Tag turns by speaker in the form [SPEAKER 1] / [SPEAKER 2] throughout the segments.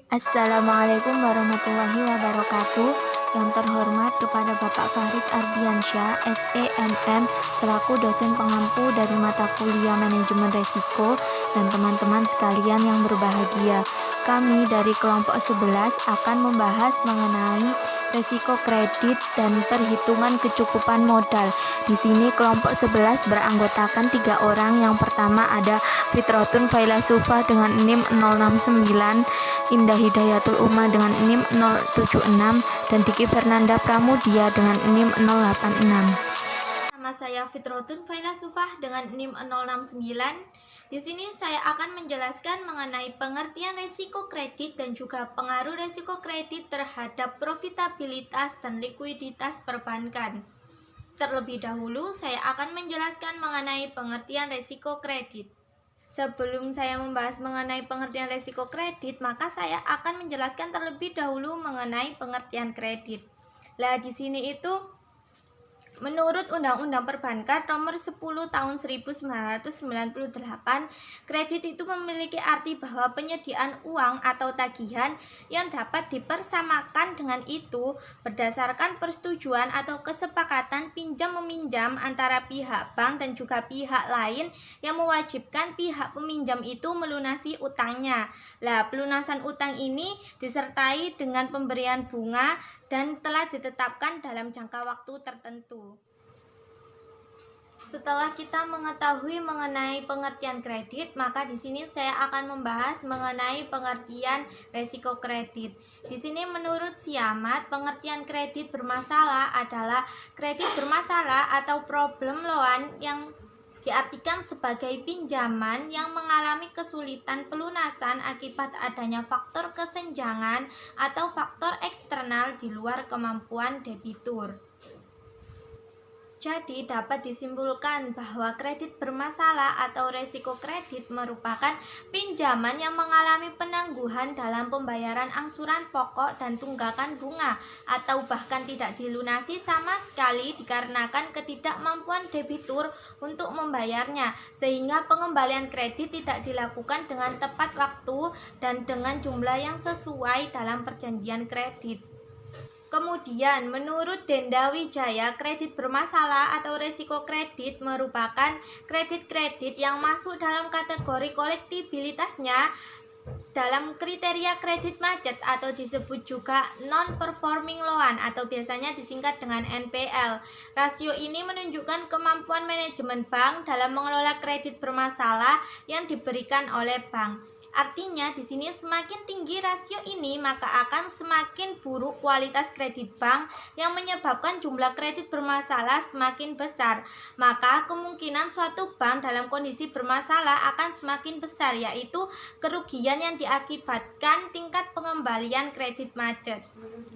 [SPEAKER 1] Assalamualaikum warahmatullahi wabarakatuh. Yang terhormat kepada Bapak Farid Ardiansyah, SEMM, selaku dosen pengampu dari mata kuliah Manajemen Resiko, dan teman-teman sekalian yang berbahagia. Kami dari kelompok 11 akan membahas mengenai resiko kredit dan perhitungan kecukupan modal. Di sini kelompok 11 beranggotakan 3 orang. Yang pertama ada Fitrotun Failasufah dengan NIM 069, Indah Hidayatul Umma dengan NIM 076, dan Diki Fernanda Pramudia dengan NIM 086. Nama saya Fitrotun Failasufah dengan NIM 069. Di sini saya akan menjelaskan mengenai pengertian resiko kredit dan juga pengaruh resiko kredit terhadap profitabilitas dan likuiditas perbankan. Terlebih dahulu, saya akan menjelaskan mengenai pengertian resiko kredit. Sebelum saya membahas mengenai pengertian resiko kredit, maka saya akan menjelaskan terlebih dahulu mengenai pengertian kredit. Lah, di sini itu menurut Undang-Undang Perbankan Nomor 10 Tahun 1998, kredit itu memiliki arti bahwa penyediaan uang atau tagihan yang dapat dipersamakan dengan itu berdasarkan persetujuan atau kesepakatan pinjam-meminjam antara pihak bank dan juga pihak lain yang mewajibkan pihak peminjam itu melunasi utangnya. Lah, pelunasan utang ini disertai dengan pemberian bunga dan telah ditetapkan dalam jangka waktu tertentu. Setelah kita mengetahui mengenai pengertian kredit, maka di sini saya akan membahas mengenai pengertian resiko kredit. Di sini menurut Siamat, pengertian kredit bermasalah adalah kredit bermasalah atau problem loan yang diartikan sebagai pinjaman yang mengalami kesulitan pelunasan akibat adanya faktor kesenjangan atau faktor eksternal di luar kemampuan debitur. Jadi dapat disimpulkan bahwa kredit bermasalah atau resiko kredit merupakan pinjaman yang mengalami penangguhan dalam pembayaran angsuran pokok dan tunggakan bunga atau bahkan tidak dilunasi sama sekali dikarenakan ketidakmampuan debitur untuk membayarnya, sehingga pengembalian kredit tidak dilakukan dengan tepat waktu dan dengan jumlah yang sesuai dalam perjanjian kredit. Kemudian, menurut Denda Wijaya, kredit bermasalah atau resiko kredit merupakan kredit-kredit yang masuk dalam kategori kolektibilitasnya dalam kriteria kredit macet atau disebut juga non-performing loan atau biasanya disingkat dengan NPL. Rasio ini menunjukkan kemampuan manajemen bank dalam mengelola kredit bermasalah yang diberikan oleh bank. Artinya di sini semakin tinggi rasio ini maka akan semakin buruk kualitas kredit bank yang menyebabkan jumlah kredit bermasalah semakin besar. Maka kemungkinan suatu bank dalam kondisi bermasalah akan semakin besar, yaitu kerugian yang diakibatkan tingkat pengembalian kredit macet.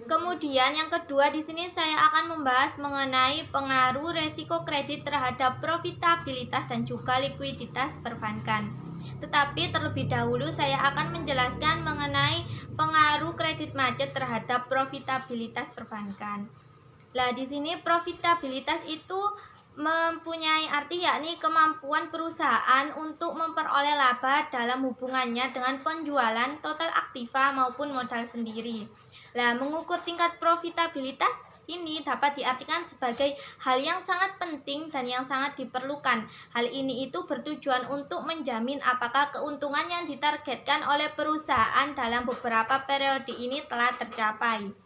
[SPEAKER 1] Kemudian yang kedua di sini saya akan membahas mengenai pengaruh resiko kredit terhadap profitabilitas dan juga likuiditas perbankan. Tetapi terlebih dahulu saya akan menjelaskan mengenai pengaruh kredit macet terhadap profitabilitas perbankan. Lah, di sini profitabilitas itu mempunyai arti yakni kemampuan perusahaan untuk memperoleh laba dalam hubungannya dengan penjualan total aktiva maupun modal sendiri. Lah, mengukur tingkat profitabilitas ini dapat diartikan sebagai hal yang sangat penting dan yang sangat diperlukan. Hal ini itu bertujuan untuk menjamin apakah keuntungan yang ditargetkan oleh perusahaan dalam beberapa periode ini telah tercapai.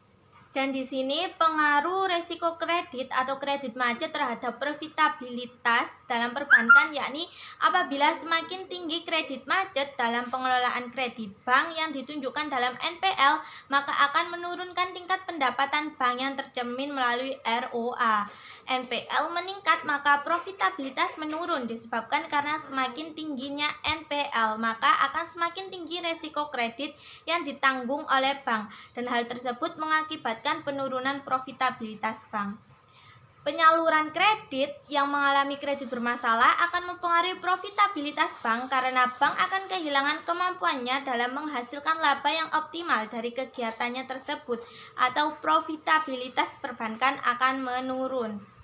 [SPEAKER 1] Dan di sini pengaruh resiko kredit atau kredit macet terhadap profitabilitas dalam perbankan yakni apabila semakin tinggi kredit macet dalam pengelolaan kredit bank yang ditunjukkan dalam NPL, maka akan menurunkan tingkat pendapatan bank yang tercermin melalui ROA. NPL meningkat maka profitabilitas menurun disebabkan karena semakin tingginya NPL maka akan semakin tinggi resiko kredit yang ditanggung oleh bank dan hal tersebut mengakibatkan penurunan profitabilitas bank. Penyaluran kredit yang mengalami kredit bermasalah akan mempengaruhi profitabilitas bank karena bank akan kehilangan kemampuannya dalam menghasilkan laba yang optimal dari kegiatannya tersebut atau profitabilitas perbankan akan menurun.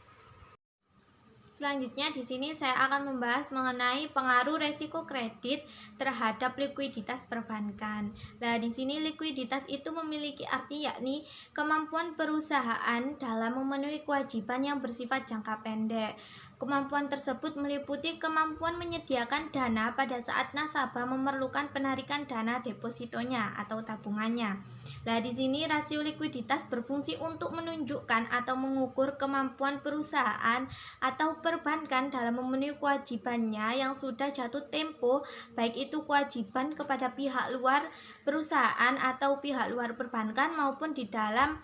[SPEAKER 1] Selanjutnya di sini saya akan membahas mengenai pengaruh resiko kredit terhadap likuiditas perbankan. Nah, di sini likuiditas itu memiliki arti yakni kemampuan perusahaan dalam memenuhi kewajiban yang bersifat jangka pendek. Kemampuan tersebut meliputi kemampuan menyediakan dana pada saat nasabah memerlukan penarikan dana depositonya atau tabungannya. Nah, di sini rasio likuiditas berfungsi untuk menunjukkan atau mengukur kemampuan perusahaan atau perbankan dalam memenuhi kewajibannya yang sudah jatuh tempo, baik itu kewajiban kepada pihak luar perusahaan atau pihak luar perbankan maupun di dalam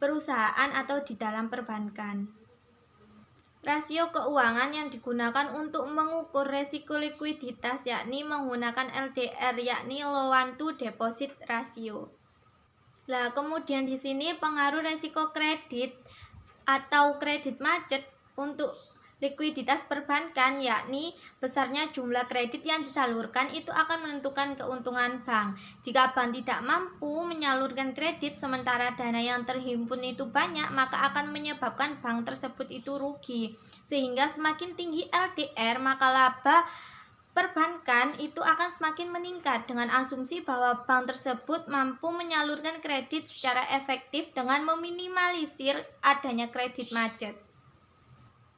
[SPEAKER 1] perusahaan atau di dalam perbankan. Rasio keuangan yang digunakan untuk mengukur resiko likuiditas yakni menggunakan LDR yakni loan to deposit ratio. Nah, kemudian di sini pengaruh resiko kredit atau kredit macet untuk likuiditas perbankan yakni besarnya jumlah kredit yang disalurkan itu akan menentukan keuntungan bank. Jika bank tidak mampu menyalurkan kredit sementara dana yang terhimpun itu banyak, maka akan menyebabkan bank tersebut itu rugi. Sehingga semakin tinggi LDR, maka laba perbankan itu akan semakin meningkat dengan asumsi bahwa bank tersebut mampu menyalurkan kredit secara efektif dengan meminimalisir adanya kredit macet.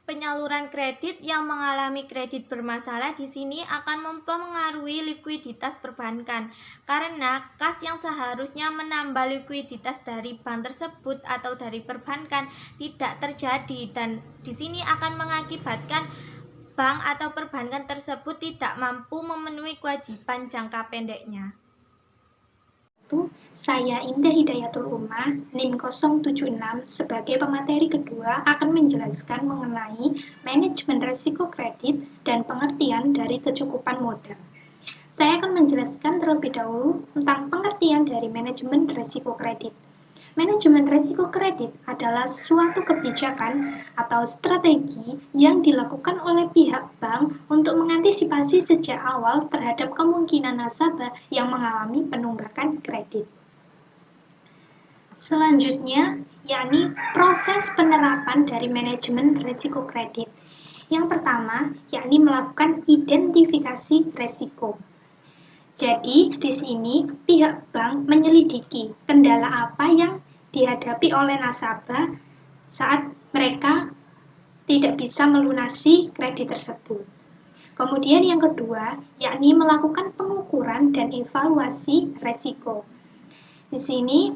[SPEAKER 1] Penyaluran kredit yang mengalami kredit bermasalah di sini akan mempengaruhi likuiditas perbankan karena kas yang seharusnya menambah likuiditas dari bank tersebut atau dari perbankan tidak terjadi dan di sini akan mengakibatkan bank atau perbankan tersebut tidak mampu memenuhi kewajiban jangka pendeknya.
[SPEAKER 2] Saya Indah Hidayatul Umma, NIM 076, sebagai pemateri kedua akan menjelaskan mengenai manajemen risiko kredit dan pengertian dari kecukupan modal. Saya akan menjelaskan terlebih dahulu tentang pengertian dari manajemen risiko kredit. Manajemen risiko kredit adalah suatu kebijakan atau strategi yang dilakukan oleh pihak bank untuk mengantisipasi sejak awal terhadap kemungkinan nasabah yang mengalami penunggakan kredit. Selanjutnya, yakni proses penerapan dari manajemen risiko kredit. Yang pertama, yakni melakukan identifikasi risiko. Jadi, di sini pihak bank menyelidiki kendala apa yang dihadapi oleh nasabah saat mereka tidak bisa melunasi kredit tersebut. Kemudian yang kedua, yakni melakukan pengukuran dan evaluasi risiko. Di sini,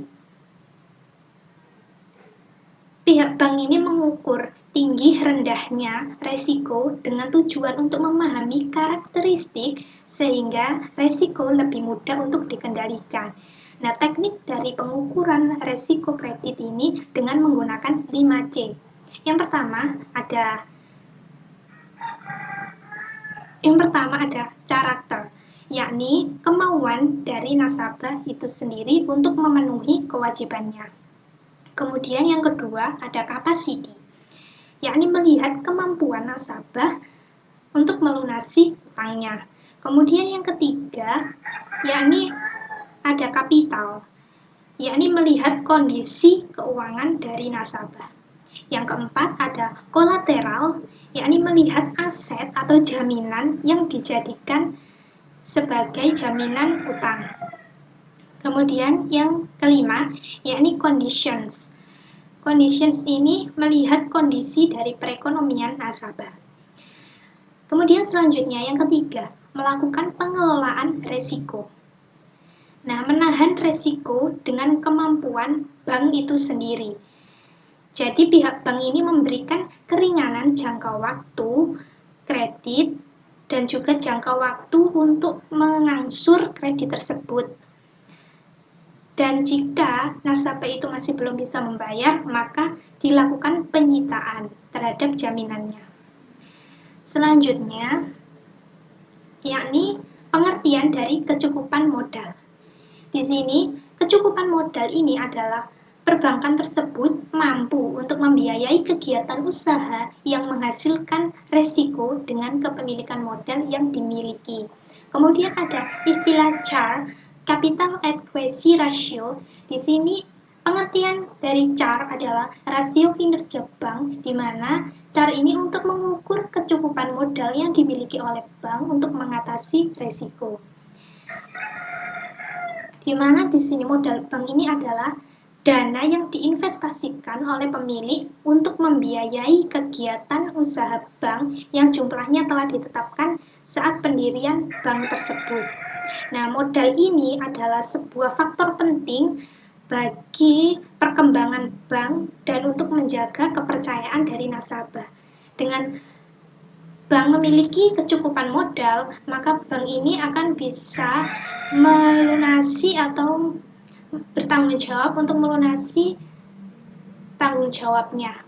[SPEAKER 2] pihak bank ini mengukur tinggi rendahnya risiko dengan tujuan untuk memahami karakteristik sehingga risiko lebih mudah untuk dikendalikan. Nah, teknik dari pengukuran risiko kredit ini dengan menggunakan 5C. Yang pertama ada karakter, yakni kemauan dari nasabah itu sendiri untuk memenuhi kewajibannya. Kemudian yang kedua ada capacity, yakni melihat kemampuan nasabah untuk melunasi utangnya. Kemudian yang ketiga, yakni ada kapital, yakni melihat kondisi keuangan dari nasabah. Yang keempat ada kolateral, yakni melihat aset atau jaminan yang dijadikan sebagai jaminan utang. Kemudian yang kelima, yakni conditions. Conditions ini melihat kondisi dari perekonomian nasabah. Kemudian selanjutnya yang ketiga, melakukan pengelolaan risiko. Nah, menahan risiko dengan kemampuan bank itu sendiri. Jadi pihak bank ini memberikan keringanan jangka waktu kredit dan juga jangka waktu untuk mengangsur kredit tersebut. Dan jika nasabah itu masih belum bisa membayar, maka dilakukan penyitaan terhadap jaminannya. Selanjutnya, yakni pengertian dari kecukupan modal. Di sini, kecukupan modal ini adalah perbankan tersebut mampu untuk membiayai kegiatan usaha yang menghasilkan resiko dengan kepemilikan modal yang dimiliki. Kemudian ada istilah CAR, Capital Adequacy Ratio. Di sini Pengertian dari CAR adalah rasio kinerja bank, di mana CAR ini untuk mengukur kecukupan modal yang dimiliki oleh bank untuk mengatasi resiko. Di mana di sini modal bank ini adalah dana yang diinvestasikan oleh pemilik untuk membiayai kegiatan usaha bank yang jumlahnya telah ditetapkan saat pendirian bank tersebut. Nah, modal ini adalah sebuah faktor penting bagi perkembangan bank dan untuk menjaga kepercayaan dari nasabah. Dengan bank memiliki kecukupan modal, maka bank ini akan bisa melunasi atau bertanggung jawab untuk melunasi tanggung jawabnya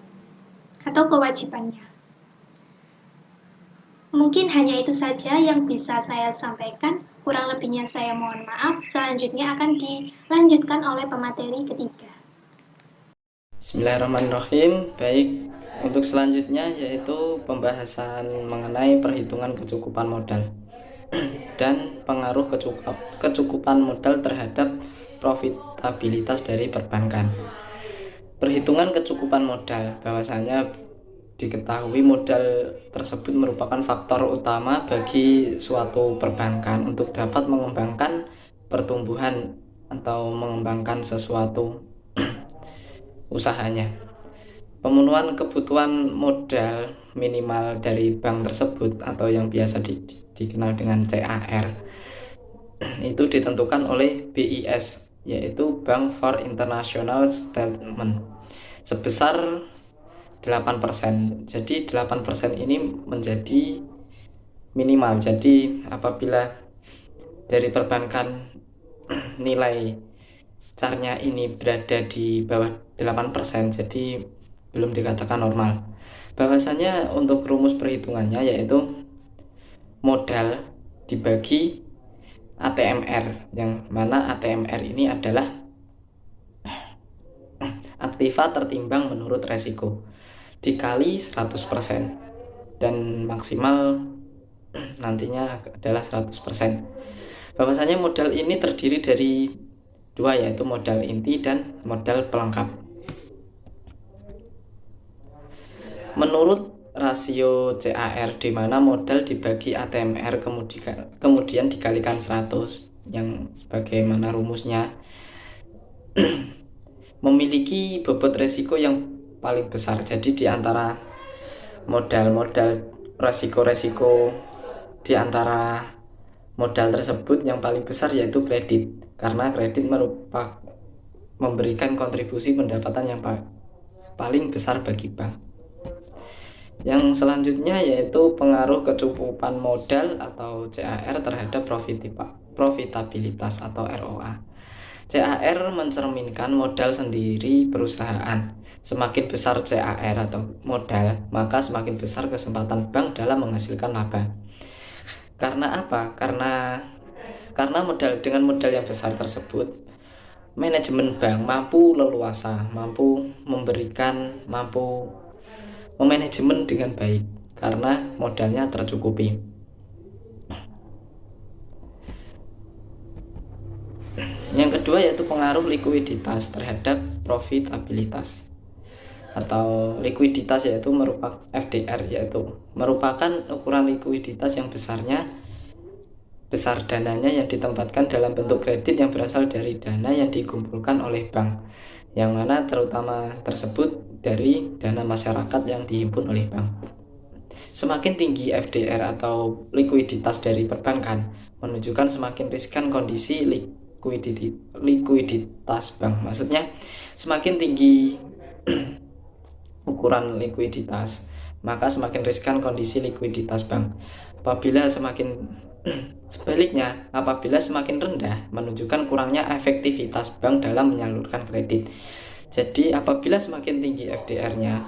[SPEAKER 2] atau kewajibannya. Mungkin hanya itu saja yang bisa saya sampaikan. Kurang lebihnya saya mohon maaf. Selanjutnya akan dilanjutkan oleh pemateri ketiga.
[SPEAKER 3] Bismillahirrahmanirrahim. Baik, untuk selanjutnya yaitu pembahasan mengenai perhitungan kecukupan modal dan pengaruh kecukupan modal terhadap profitabilitas dari perbankan. Perhitungan kecukupan modal, bahwasanya diketahui modal tersebut merupakan faktor utama bagi suatu perbankan untuk dapat mengembangkan pertumbuhan atau mengembangkan sesuatu usahanya. Pemenuhan kebutuhan modal minimal dari bank tersebut atau yang biasa dikenal dengan CAR itu ditentukan oleh BIS, yaitu Bank for International Settlement, sebesar 8%. Jadi 8% ini menjadi minimal. Jadi apabila dari perbankan nilai CAR-nya ini berada di bawah 8%, jadi belum dikatakan normal. Bahwasanya untuk rumus perhitungannya yaitu modal dibagi ATMR, yang mana ATMR ini adalah aktiva tertimbang menurut resiko, dikali 100%, dan maksimal nantinya adalah 100%. Bahwasanya modal ini terdiri dari dua, yaitu modal inti dan modal pelengkap. Menurut rasio CAR, di mana modal dibagi ATMR kemudian dikalikan 100, yang sebagaimana rumusnya memiliki bobot resiko yang paling besar. Jadi di antara modal-modal resiko-resiko di antara modal tersebut yang paling besar yaitu kredit, karena kredit memberikan kontribusi pendapatan yang paling besar bagi bank. Yang selanjutnya yaitu pengaruh kecukupan modal atau CAR terhadap profitabilitas atau ROA. CAR mencerminkan modal sendiri perusahaan. Semakin besar CAR atau modal, maka semakin besar kesempatan bank dalam menghasilkan laba. Karena apa? Karena dengan modal yang besar tersebut, manajemen bank mampu leluasa, mampu memanajemen dengan baik karena modalnya tercukupi. Yang kedua yaitu pengaruh likuiditas terhadap profitabilitas atau likuiditas, yaitu merupakan FDR, yaitu merupakan ukuran likuiditas yang besar dananya yang ditempatkan dalam bentuk kredit yang berasal dari dana yang dikumpulkan oleh bank, yang mana terutama tersebut dari dana masyarakat yang dihimpun oleh bank. Semakin tinggi FDR atau likuiditas dari perbankan, menunjukkan semakin riskan kondisi likuiditas bank. Maksudnya semakin tinggi ukuran likuiditas, maka semakin riskan kondisi likuiditas bank. Sebaliknya, apabila semakin rendah, menunjukkan kurangnya efektivitas bank dalam menyalurkan kredit. Jadi apabila semakin tinggi FDR-nya,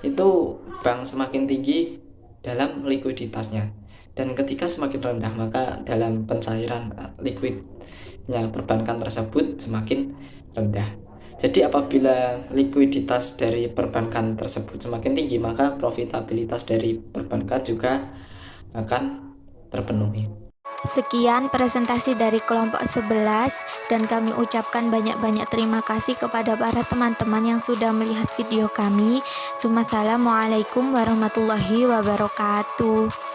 [SPEAKER 3] itu bank semakin tinggi dalam likuiditasnya. Dan ketika semakin rendah, maka dalam pencairan likuidnya perbankan tersebut semakin rendah. Jadi apabila likuiditas dari perbankan tersebut semakin tinggi, maka profitabilitas dari perbankan juga akan terpenuhi.
[SPEAKER 1] Sekian presentasi dari kelompok 11 dan kami ucapkan banyak-banyak terima kasih kepada para teman-teman yang sudah melihat video kami. Assalamualaikum warahmatullahi wabarakatuh.